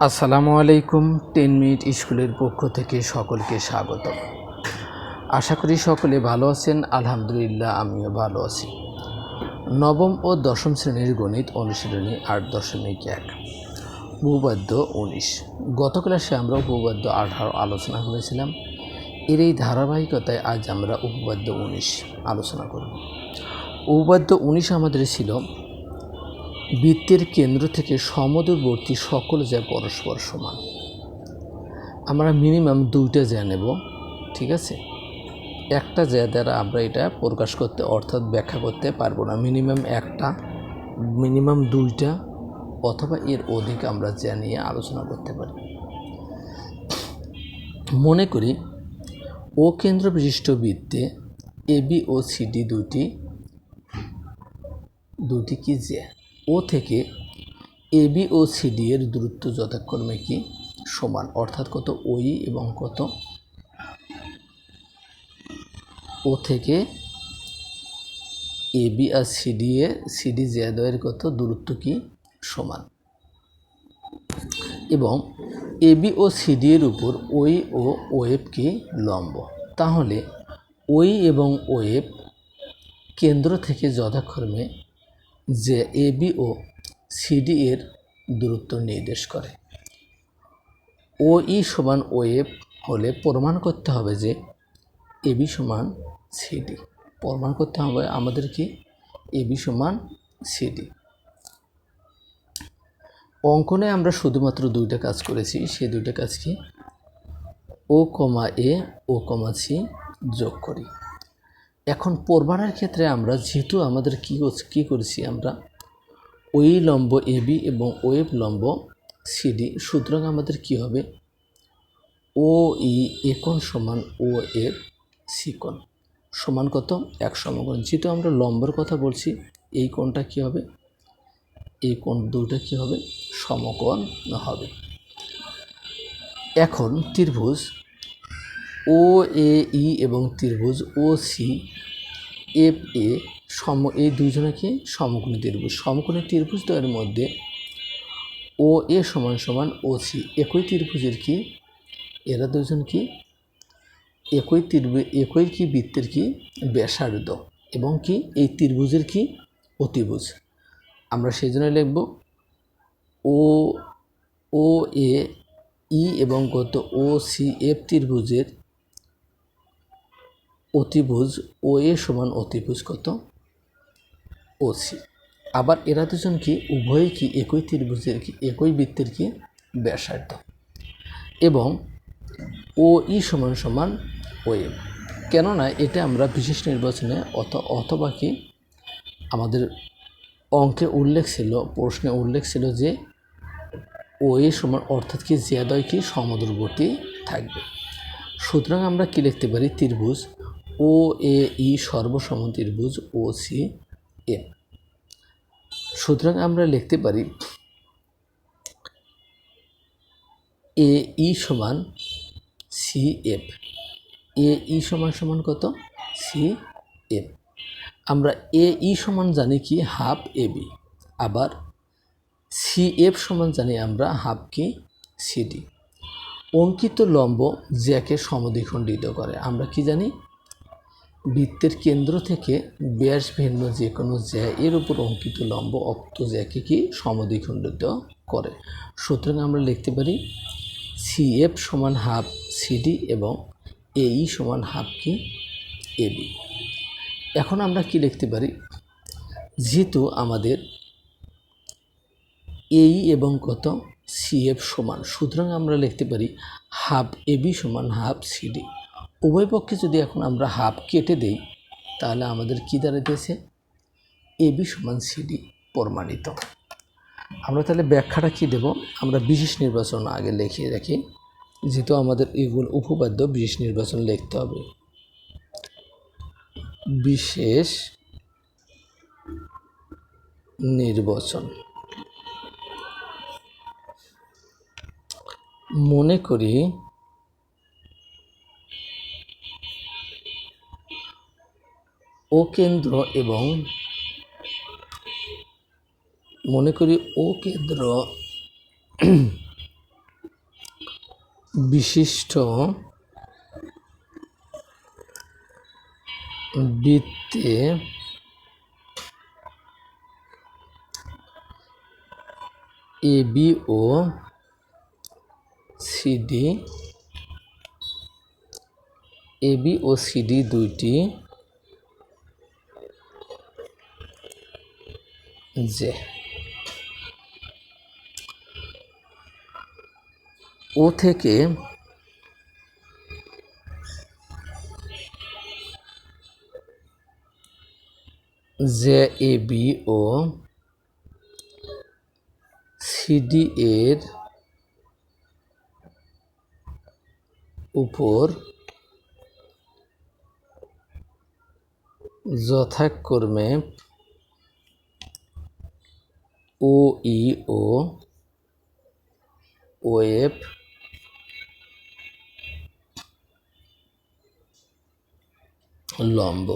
আসসালামু আলাইকুম। 10 মিনিট স্কুলের পক্ষ থেকে সকলকে স্বাগত। আশা করি সকলে ভালো আছেন। আলহামদুলিল্লাহ আমিও ভালো আছি। নবম ও দশম শ্রেণীর গণিত অনুশীলনী 8.1 উপপাদ্য 19। গত ক্লাসে আমরা উপপাদ্য 18 আলোচনা করেছিলাম। এর এই ধারাবাহিকতায় আজ আমরা উপপাদ্য 19 আলোচনা করব। উপপাদ্য 19 আমাদের ছিল বৃত্তের কেন্দ্র থেকে সমদূরবর্তী সকল জ্যা পরস্পর সমান। আমরা মিনিমাম 2টা জ্যা নেব, ঠিক আছে। একটা জ্যা দ্বারা আমরা এটা প্রকাশ করতে অর্থাৎ ব্যাখ্যা করতে পারবো না। মিনিমাম 2টা অথবা এর অধিক আমরা জ্যা নিয়ে আলোচনা করতে পারি। মনে করি ও কেন্দ্র বিশিষ্ট বৃত্তে এবি ও সিডি দুটি কি জ্যা। ও থেকে এবি ও সিডি এর দূরত্ব যথাক্রমে কি সমান, অর্থাৎ কত ওই এবং কত ও থেকে এবি আর সিডি জ্যাদ্বয়ের কত দূরত্ব কি সমান, এবং এবি ও সিডি এর উপর ওই ও ওএফ কি লম্ব। তাহলে ওই এবং ওএফ কেন্দ্র থেকে যথাক্রমে যে এবি ও সিডি এর দূরত্ব নির্দেশ করে। ও ই সমান ওএফ হলে প্রমাণ করতে হবে যে এবি সমান সিডি। প্রমাণ করতে হবে আমাদের কি এবি সমান সিডি। অঙ্কনে আমরা শুধুমাত্র 2টা কাজ করেছি। সেই 2টা কাজ কি, ও কমা এ ও কমা সি যোগ করি। এখন প্রমাণের ক্ষেত্রে আমরা যেহেতু আমাদের কি করেছি, আমরা ওই লম্ব এবি এবং ওএফ লম্ব সিডি, সুতরাং আমাদের কি হবে ও ই একোণ সমান ও এফ সি কোণ সমান কত 1 সমকোণ। যেহেতু আমরা লম্বের কথা বলছি, এই কোণটা কি হবে, এই কোণ দুটো কি হবে সমকোণ হবে। এখন ত্রিভুজ ও এ ই এবং ত্রিভুজ ও সি এফ এ এই দুইজনে কি সমকোণী ত্রিভুজ। সমকোণী ত্রিভুজ দ্বয়ের মধ্যে ও এ সমান সমান ও সি একই ত্রিভুজের কি, এরা দুজন কি একই কি বৃত্তের কি ব্যাসার্ধ এবং কি এই ত্রিভুজের কি অতিভুজ। আমরা সেই জন্য লিখব ও এ ই এবং কত ও সি এফ ত্রিভুজের অতিভুজ ও এ সমান অতিভুজ কত ও সি। আবার এরা দুজন কি উভয়ই কি একই ত্রিভুজের কি একই বৃত্তের কি ব্যাসার্ধ, এবং ও ই সমান সমান ও এম। কেননা এটা আমরা বিশেষ নির্বাচনে অথবা কি আমাদের অঙ্কে উল্লেখ ছিল, প্রশ্নে উল্লেখ ছিল যে ও এ সমান অর্থাৎ কি জ্যাদ্বয় কি সমদূরবর্তী থাকবে। সুতরাং আমরা কি লিখতে পারি, ত্রিভুজ ও এ ই সর্বসম ত্রিভুজ ও সি এম। সুতরাং আমরা লিখতে পারি এ ই সমান সি এফ। এ ই সমান সমান কত সি এফ। আমরা এ ই সমান জানি কি হাফ এবি, আবার সি এফ সমান জানি আমরা হাফ কি সিডি। অঙ্কিত লম্ব জ্যাকে সমদ্বিখণ্ডিত করে। আমরা কি জানি, বৃত্তের কেন্দ্র থেকে ব্যাস ভিন্ন যে কোনো জ্যা এর উপর অঙ্কিত লম্ব অক্ত জ্যাকে কি সমদ্বিখণ্ডিত করে। সুতরাং আমরা লিখতে পারি সি এফ সমান হাফ সিডি এবং এ ই সমান হাফ কি এবি। এখন আমরা কি লিখতে পারি, যেহেতু আমাদের এই এবং কত সিএফ সমান, সুতরাং আমরা লিখতে পারি হাফ এবি সমান হাফ সিডি। উভয় পক্ষে যদি এখন আমরা হাফ কেটে দেই, তাহলে আমাদের কি দাঁড়াইতেছে এবি সমান সিডি প্রমাণিত। আমরা তাহলে ব্যাখ্যাটা কি দেব, আমরা বিশেষ নির্বাচন আগে লিখিয়ে রাখি, যেহেতু আমাদের এগুলো উপপাদ্য বিশেষ নির্বাচন লিখতে হবে। বিশেষ নির্বাচন। মনে করি ও কেন্দ্র এবং বিশিষ্ট বৃত্তে এবি ও সিডি দুইটি যে ও থেকে যে এবি ও সিডি এর উপর যথাক্রমে ও ই ও ওএফ লম্ব।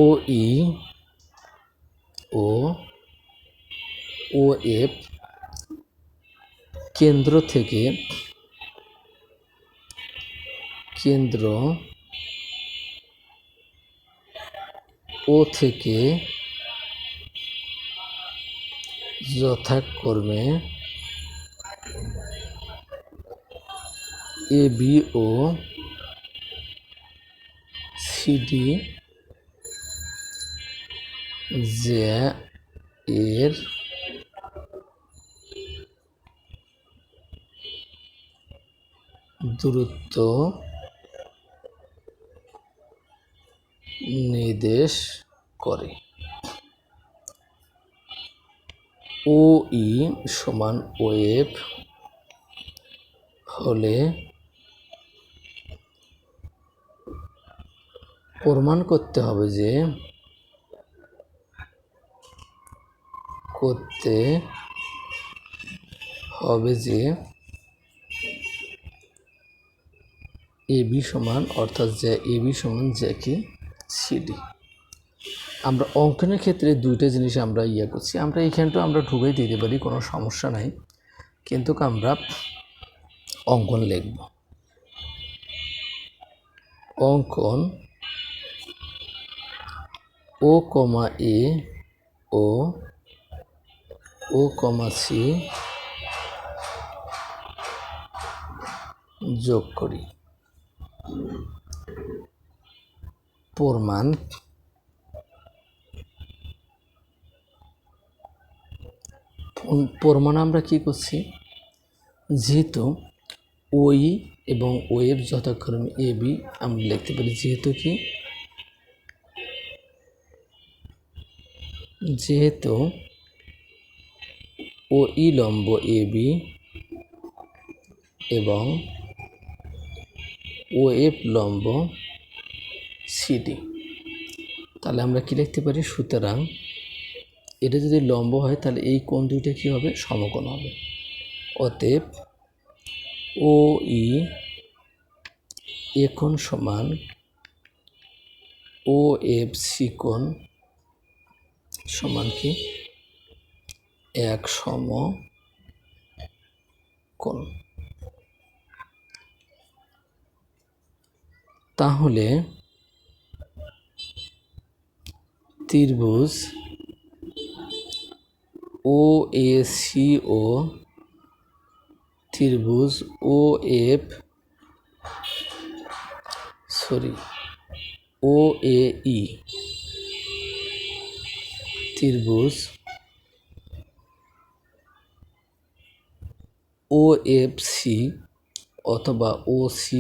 ও ই ও ওএফ কেন্দ্র থেকে ও থেকে যথাক্রমে এবি ও সিডি যে এর দূরত্ব নির্দেশ করে। ও ই সমান ওএফ হলে প্রমাণ করতে হবে যে এবি সমান, অর্থাৎ যে এবি সমান যে কি সিডি। আমরা অঙ্কনের ক্ষেত্রে দুইটা জিনিস আমরা করছি, আমরা এইখানটা আমরা ঢুকেই দিতে পারি, কোনো সমস্যা নাই, কিন্তু আমরা অঙ্কন লিখব। অঙ্কন ও কমা এ ও কমা সি যোগ করি। প্রমাণ আমরা কি করছি, যেহেতু ওই এবং ওয়েব যথাক্রমে এবি আমরা লিখতে পারি, যেহেতু ও ই লম্ব এবি এবং ও এফ লম্ব সিডি, তাহলে আমরা কি লিখতে পারি, সুতরাং এটা যদি লম্ব হয় তাহলে এই কোণ দুইটা কি হবে, সমকোণ হবে। অতএব ও ই এ কোণ সমান ও এফ সি কোণ সমান কি এক সমকোণ। তাহলে ত্রিভুজ ও এ সি ও ত্রিভুজ ও এফ ও এ ই ত্রিভুজ ও এফ সি অথবা ও সি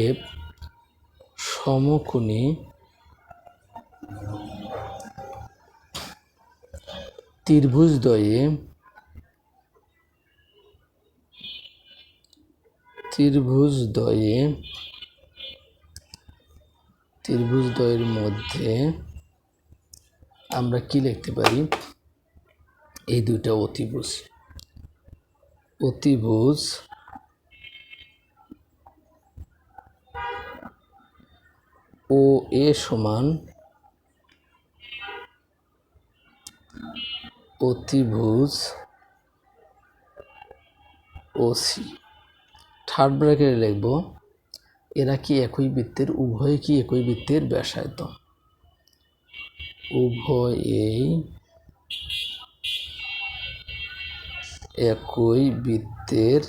এফ সমকোণী ত্রিভুজদ্বয়ের মধ্যে আমরা কি লিখতে পারি, এই দুইটা অতিভুজ ও এ সমান অতিভুজ ও সি। থার্ড ব্র্যাকেটে লিখব এরা কি একই বৃত্তের, উভয়ে কি একই বৃত্তের ব্যাসার্ধ, উভয়েই একই বৃত্তের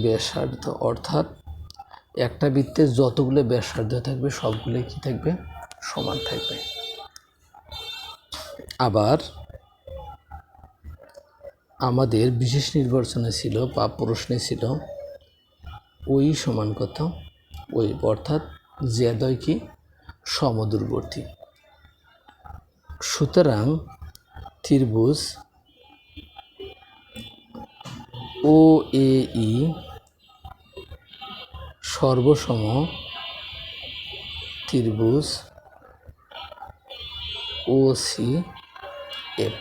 ব্যাসার্ধ, অর্থাৎ একটা বৃত্তের যতগুলো ব্যাসার্ধ থাকবে সবগুলো কি থাকবে, সমান থাকবে। আবার আমাদের বিশেষ নির্বাচনে ছিল বা প্রশ্নে ছিল ওই সমান কত, ওই, অর্থাৎ জেদয় কি সমদূরবর্তী। সুতরাং ত্রিভুজ ও এ ই সর্বসম ত্রিভুজ ও সি এফ।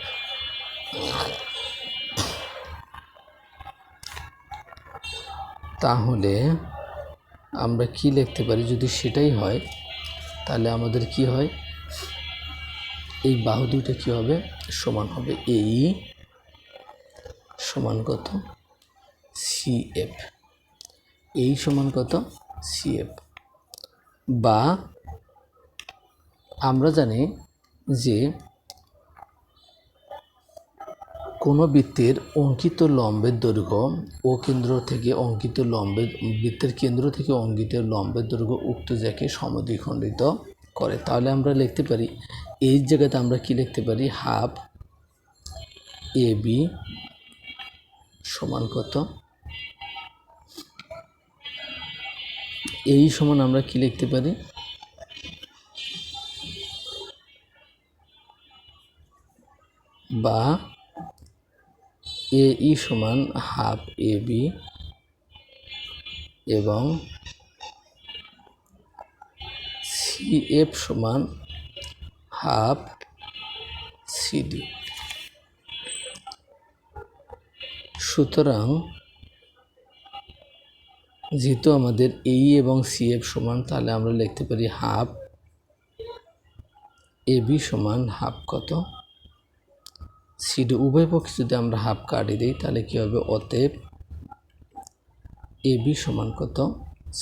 তাহলে আমরা কি লিখতে পারি, যদি সেটাই হয় তাহলে আমাদের কি হয়, এই বাহু দুইটা কি হবে, সমান হবে। এই সমান কত, সি এফ, এই সমান কত, সি এফ। বা আমরা জানি যে কোনো বৃত্তের অঙ্কিত লম্বের দৈর্ঘ্য ও কেন্দ্র থেকে অঙ্কিত লম্বের, বৃত্তের কেন্দ্র থেকে অঙ্কিত লম্বের দৈর্ঘ্য উক্ত জ্যাকে সমদ্বিখণ্ডিত করে। তাহলে আমরা লিখতে পারি, এই জায়গাতে আমরা কি লিখতে পারি, হাফ এ বি সমান কত, এই সমান আমরা কি লিখতে পারি, বা এ ই সমান হাফ এ বি এবং সি এফ সমান হাফ সিডি। সুতরাং যেহেতু আমাদের এই এবং সি এফ সমান, তাহলে আমরা লিখতে পারি হাফ এ বি সমান হাফ কত সিডি। উভয় পক্ষে যদি আমরা হাফ কাটিয়ে দিই তাহলে কী হবে, অতএব এ বি সমান কত,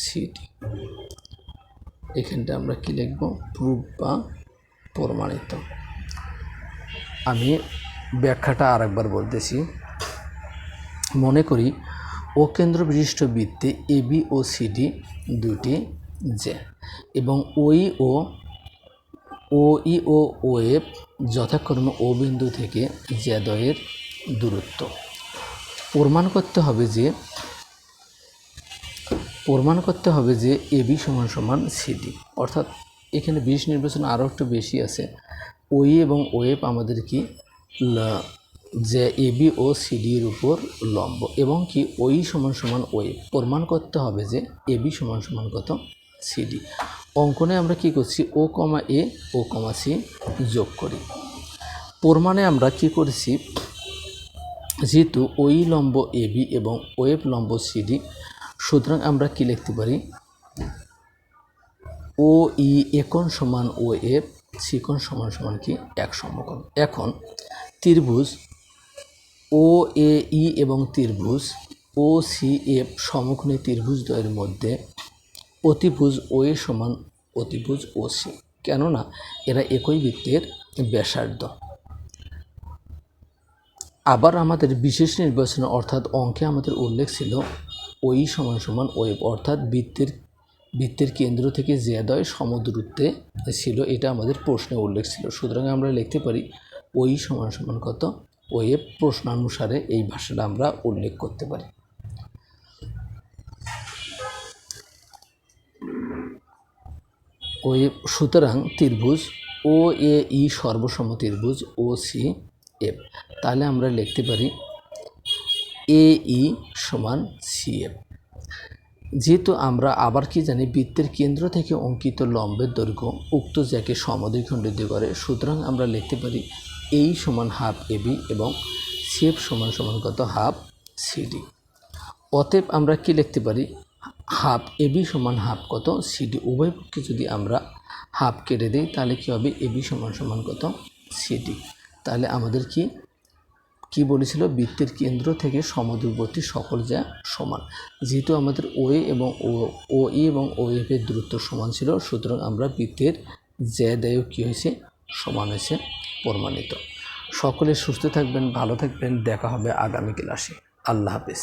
সিডি। এখানটা আমরা কি লিখব, প্রুফ বা প্রমাণিত। আমি ব্যাখ্যাটা আরেকবার বলতেছি। মনে করি ও কেন্দ্র বিশিষ্ট বৃত্তে এ বি ও সিডি দুটি যে, এবং ওই ও ই ও এফ যথাক্রমে ও বিন্দু থেকে জেদয়ের দূরত্ব। প্রমাণ করতে হবে যে এ বি সমান সমান সিডি, অর্থাৎ এখানে বিশেষ নির্বাচন আরও একটু বেশি আছে। ওই এবং ওএফ আমাদের কি যে এ বি ও সিডির উপর লম্ব, এবং কি ওই সমান সমান ওএফ। প্রমাণ করতে হবে যে এ বি সমান সমান কত, সিডি। অঙ্কনে আমরা কি করছি, ও কমা এ ও কমা সি যোগ করি। প্রমাণে আমরা কি করেছি, যেহেতু ওই লম্ব এ বি এবং ওএফ লম্ব সিডি, সুতরাং আমরা কি লিখতে পারি, ও ই একোণ সমান ও এফ, সিকোণ সমান সমান কি এক সমকোণ। এখন ত্রিভুজ ও এ ই এবং ত্রিভুজ ও সি এফ সমকোণী ত্রিভুজদ্বয়ের মধ্যে অতিভুজ ও এ সমান অতিভুজ ও সি, কেননা এরা একই বৃত্তের ব্যাসার্ধ। আবার আমাদের বিশেষ নির্বাচনে অর্থাৎ অঙ্কে আমাদের উল্লেখ ছিল ওই সমান সমান ওয়েব, অর্থাৎ বৃত্তের কেন্দ্র থেকে জেদয় সমদূরত্বে ছিল, এটা আমাদের প্রশ্নে উল্লেখ ছিল। সুতরাং আমরা লিখতে পারি ওই সমান সমান কত, ওয়েব। প্রশ্নানুসারে এই ভাষাটা আমরা উল্লেখ করতে পারি। ওয়েব। সুতরাং ত্রিভুজ ও এ ই সর্বসম ত্রিভুজ ও সি এফ। তাহলে আমরা লিখতে পারি এ ই সমান সি এফ। যেহেতু আমরা আবার কি জানি, বৃত্তের কেন্দ্র থেকে অঙ্কিত লম্বের দৈর্ঘ্য উক্ত জ্যাকে সমদ্বিখণ্ডিত করে, সুতরাং আমরা লিখতে পারি এই সমান হাফ এ বি এবং সি এফ সমান সমান কত, হাফ সিডি। অতএব আমরা কি লিখতে পারি, হাফ এবি সমান হাফ কত সিডি, উভয় পক্ষে যদি আমরা হাফ কেটে দিই তাহলে কী হবে এবি সমান সমান কত সিডি। তাহলে আমাদের কি বলেছিল, বৃত্তের কেন্দ্র থেকে সমদূরবর্তী সকল যা সমান। যেহেতু আমাদের ওএ এবং ওই এবং ওএফ এর দূরত্ব সমান ছিল, সুতরাং আমরা বৃত্তের জ্যাদায়ও কী হয়েছে সমান হয়েছে প্রমাণিত। সকলে সুস্থ থাকবেন, ভালো থাকবেন, দেখা হবে আগামী ক্লাসে। আল্লাহ হাফেজ।